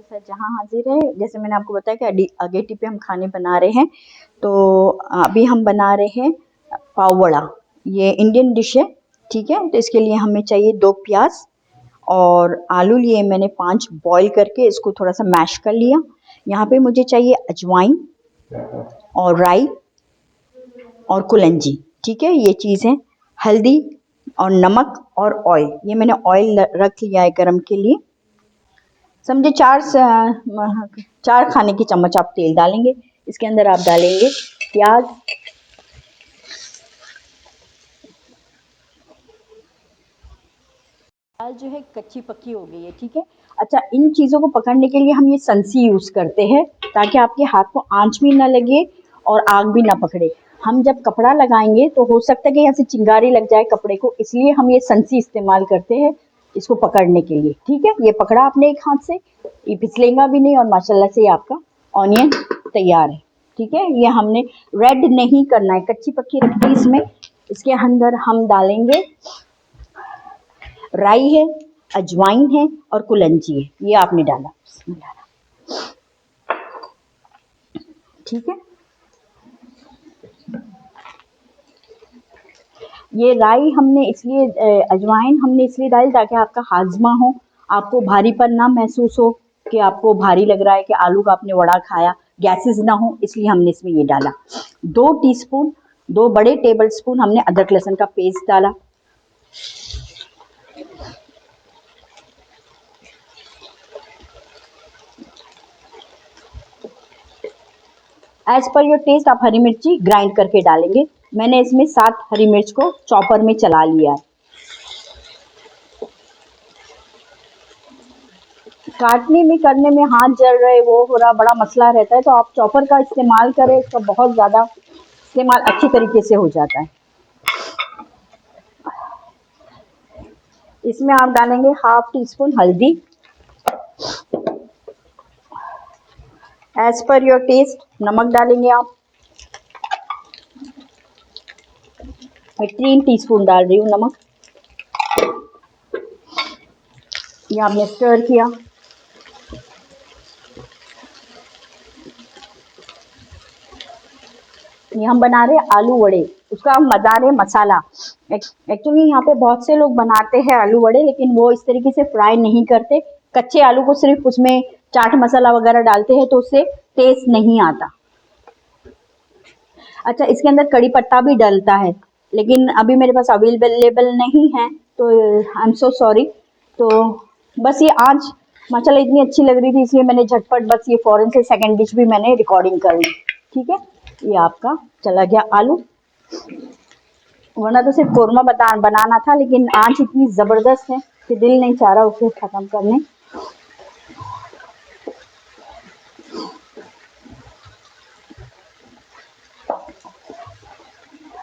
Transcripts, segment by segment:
साथ जहां हाजिर है। जैसे मैंने आपको बताया कि अगेटी पे हम खाने बना रहे हैं, तो अभी हम बना रहे हैं पाव वड़ा। ये इंडियन डिश है, ठीक है। तो इसके लिए हमें चाहिए 2 प्याज और आलू लिए मैंने 5 बॉईल करके इसको थोड़ा सा मैश कर लिया। यहाँ पे मुझे चाहिए अजवाइन और राई और कुलंजी, ठीक है, ये चीज़ है। हल्दी और नमक और ऑयल, ये मैंने ऑयल रख लिया है गरम के लिए। समझे 4 खाने की चम्मच आप तेल डालेंगे। इसके अंदर आप डालेंगे प्याज, दाल जो है कच्ची पक्की हो गई है, ठीक है। अच्छा, इन चीज़ों को पकड़ने के लिए हम ये संसी यूज़ करते हैं ताकि आपके हाथ को आंच भी ना लगे और आग भी ना पकड़े। हम जब कपड़ा लगाएंगे तो हो सकता है कि यहाँ से चिंगारी लग जाए कपड़े को, इसलिए हम ये संसी इस्तेमाल करते हैं इसको पकड़ने के लिए, ठीक है। ये पकड़ा आपने एक हाथ से, ये फिसलेगा भी नहीं और माशाल्लाह से आपका ऑनियन तैयार है, ठीक है। ये हमने रेड नहीं करना है, कच्ची पक्की रखी इसमें। इसके अंदर हम डालेंगे राई है, अजवाइन है और कुलंजी है, ये आपने डाला, ठीक है। ये राई हमने इसलिए अजवाइन हमने इसलिए डाली ताकि आपका हाजमा हो, आपको भारीपन ना महसूस हो कि आपको भारी लग रहा है कि आलू का आपने वड़ा खाया, गैसेस ना हो, इसलिए हमने इसमें ये डाला। 2 टीस्पून 2 बड़े टेबल स्पून हमने अदरक लहसुन का पेस्ट डाला। एज पर योर टेस्ट आप हरी मिर्ची ग्राइंड करके डालेंगे। मैंने इसमें 7 हरी मिर्च को चॉपर में चला लिया है। काटने में करने में हाथ जल रहे, वो हो रहा, बड़ा मसला रहता है, तो आप चॉपर का इस्तेमाल करें, इसका बहुत ज़्यादा इस्तेमाल अच्छी तरीके से हो जाता है। इसमें आप डालेंगे 1/2 टीस्पून हल्दी, एज पर योर टेस्ट नमक डालेंगे आप। मैं 3 टीस्पून डाल रही हूँ नमक। ये आपने स्टर किया। ये हम बना रहे हैं आलू वड़े, उसका हम बना रहे हैं मसाला। एक्चुअली यहाँ पे बहुत से लोग बनाते हैं आलू वड़े, लेकिन वो इस तरीके से फ्राई नहीं करते, कच्चे आलू को सिर्फ उसमें चाट मसाला वगैरह डालते हैं, तो उससे टेस्ट नहीं आता। अच्छा, इसके अंदर कड़ी पत्ता भी डलता है, लेकिन अभी मेरे पास अवेलेबल नहीं है, तो आई एम सो सॉरी। तो बस ये आज माशाल्लाह इतनी अच्छी लग रही थी, इसलिए मैंने झटपट बस ये फौरन से सेकंड डिश भी मैंने रिकॉर्डिंग कर ली, ठीक है। ये आपका चला गया आलू, वरना तो सिर्फ कोरमा बनाना था, लेकिन आंच इतनी ज़बरदस्त है कि दिल नहीं चाह रहा उसे ख़त्म करने।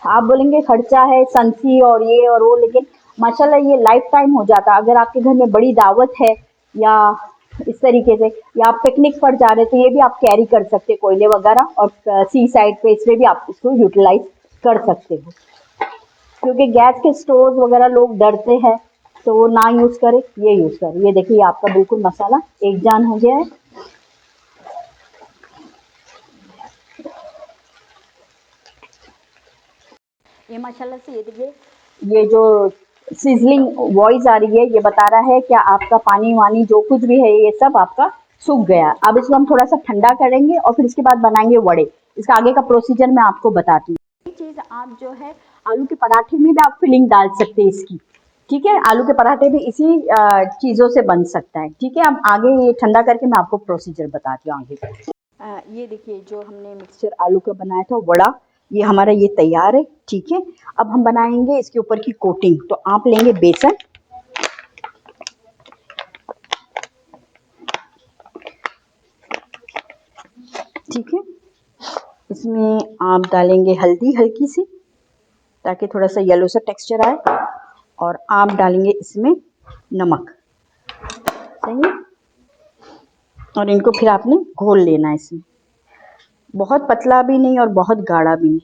आप बोलेंगे खर्चा है, संसी और ये और वो, लेकिन माशाल्लाह ये लाइफ टाइम हो जाता। अगर आपके घर में बड़ी दावत है या इस तरीके से, या आप पिकनिक पर जा रहे, तो ये भी आप कैरी कर सकते कोयले वगैरह, और सी साइड पे इसमें भी आप इसको यूटिलाइज कर सकते हो। क्योंकि गैस के स्टोव वगैरह लोग डरते हैं, तो वो ना यूज़ करें, ये यूज़ करें। ये देखिए आपका बिल्कुल मसाला एक जान हो गया है। ये माशाल्लाह से ये देखिए, ये जो सिजलिंग वॉइस आ रही है, ये बता रहा है कि आपका पानी वानी जो कुछ भी है ये सब आपका सूख गया। अब इसको हम थोड़ा सा ठंडा करेंगे और फिर इसके बाद बनाएंगे वड़े। इसका आगे का प्रोसीजर मैं आपको बताती हूँ। ये चीज़ आप जो है आलू के पराठे में भी आप फिलिंग डाल सकते हैं इसकी, ठीक है। आलू के पराठे भी इसी चीज़ों से बन सकता है, ठीक है। अब आगे ये ठंडा करके मैं आपको प्रोसीजर बताती हूँ आगे का। ये देखिए जो हमने मिक्सचर आलू का बनाया था वड़ा, ये हमारा ये तैयार है, ठीक है। अब हम बनाएंगे इसके ऊपर की कोटिंग। तो आप लेंगे बेसन, ठीक है। इसमें आप डालेंगे हल्दी हल्की सी, ताकि थोड़ा सा येलो सा टेक्सचर आए, और आप डालेंगे इसमें नमक, सही है। और इनको फिर आपने घोल लेना है इसमें, बहुत पतला भी नहीं और बहुत गाढ़ा भी नहीं,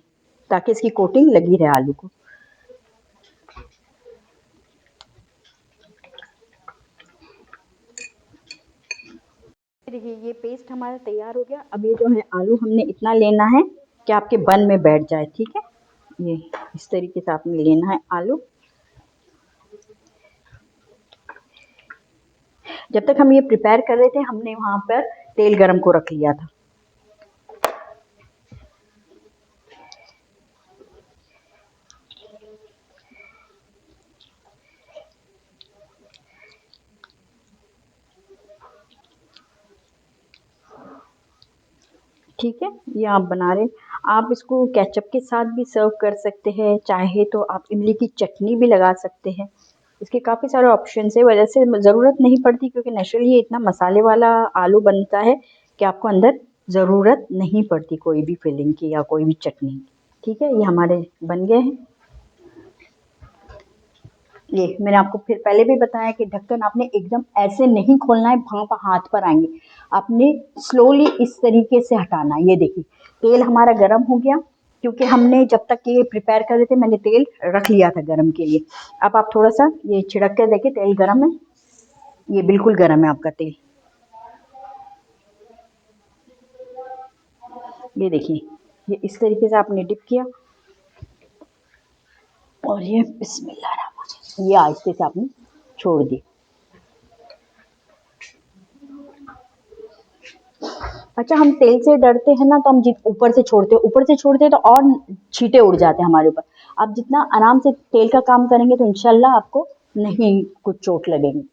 ताकि इसकी कोटिंग लगी रहे आलू को। देखिए ये पेस्ट हमारा तैयार हो गया। अब ये जो है आलू हमने इतना लेना है कि आपके बन में बैठ जाए, ठीक है। ये इस तरीके से आपने लेना है आलू। जब तक हम ये प्रिपेयर कर रहे थे हमने वहाँ पर तेल गरम को रख लिया था। ठीक है, ये आप बना रहे, आप इसको केचप के साथ भी सर्व कर सकते हैं, चाहे तो आप इमली की चटनी भी लगा सकते हैं। इसके काफ़ी सारे ऑप्शन है, वजह से ज़रूरत नहीं पड़ती क्योंकि नेचुरली ये इतना मसाले वाला आलू बनता है कि आपको अंदर ज़रूरत नहीं पड़ती कोई भी फिलिंग की या कोई भी चटनी। ठीक है, ये हमारे बन गए हैं। ये मैंने आपको फिर पहले भी बताया कि ढक्कन आपने एकदम ऐसे नहीं खोलना है, भाप हाथ पर आएंगे, आपने स्लोली इस तरीके से हटाना है। ये देखिए तेल हमारा गर्म हो गया, क्योंकि हमने जब तक ये प्रिपेयर कर रहे थे मैंने तेल रख लिया था गर्म के लिए। अब आप थोड़ा सा ये छिड़क कर देखिए तेल गर्म है, ये बिल्कुल गर्म है आपका तेल। ये देखिए ये इस तरीके से आपने डिप किया और ये बिस्मिल्लाह ये आहिस्ते से आपने छोड़ दी। अच्छा, हम तेल से डरते हैं ना तो हम ऊपर से छोड़ते हैं, ऊपर से छोड़ते हैं तो और छींटे उड़ जाते हैं हमारे ऊपर। आप जितना आराम से तेल का काम करेंगे तो इंशाल्लाह आपको नहीं कुछ चोट लगेगी।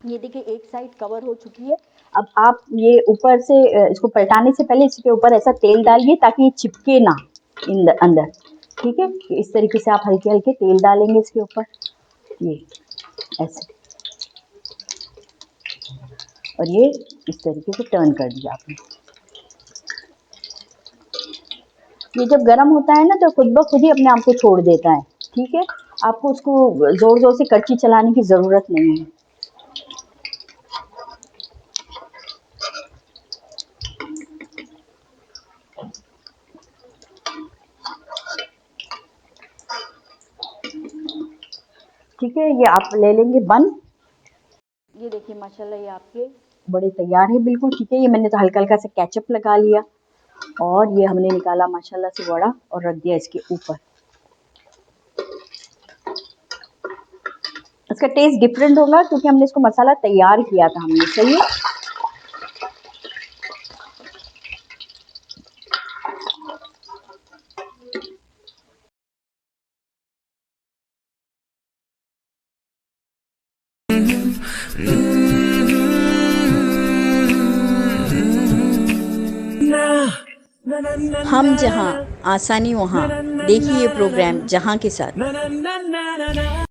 ये देखिए एक साइड कवर हो चुकी है। अब आप ये ऊपर से इसको पलटाने से पहले इसके ऊपर ऐसा तेल डालिए ताकि ये चिपके ना अंदर। ठीक है, इस तरीके से आप हल्के हल्के तेल डालेंगे इसके ऊपर, ये ऐसे, और ये इस तरीके से टर्न कर दिया आपने। ये जब गर्म होता है ना तो खुद ब खुद ही अपने आप को छोड़ देता है। ठीक है, आपको उसको जोर जोर से कड़छी चलाने की जरूरत नहीं है। ठीक है, ये आप ले लेंगे बन। ये देखिए माशाल्लाह ये आपके बड़े तैयार है बिल्कुल। ठीक है, ये मैंने तो हल्का हल्का सा केचप लगा लिया और ये हमने निकाला माशाल्लाह से वड़ा और रख दिया इसके ऊपर। इसका टेस्ट डिफरेंट होगा क्योंकि हमने इसको मसाला तैयार किया था हमने। सही है, हम जहाँ आसानी वहाँ, देखिए प्रोग्राम जहाँ के साथ।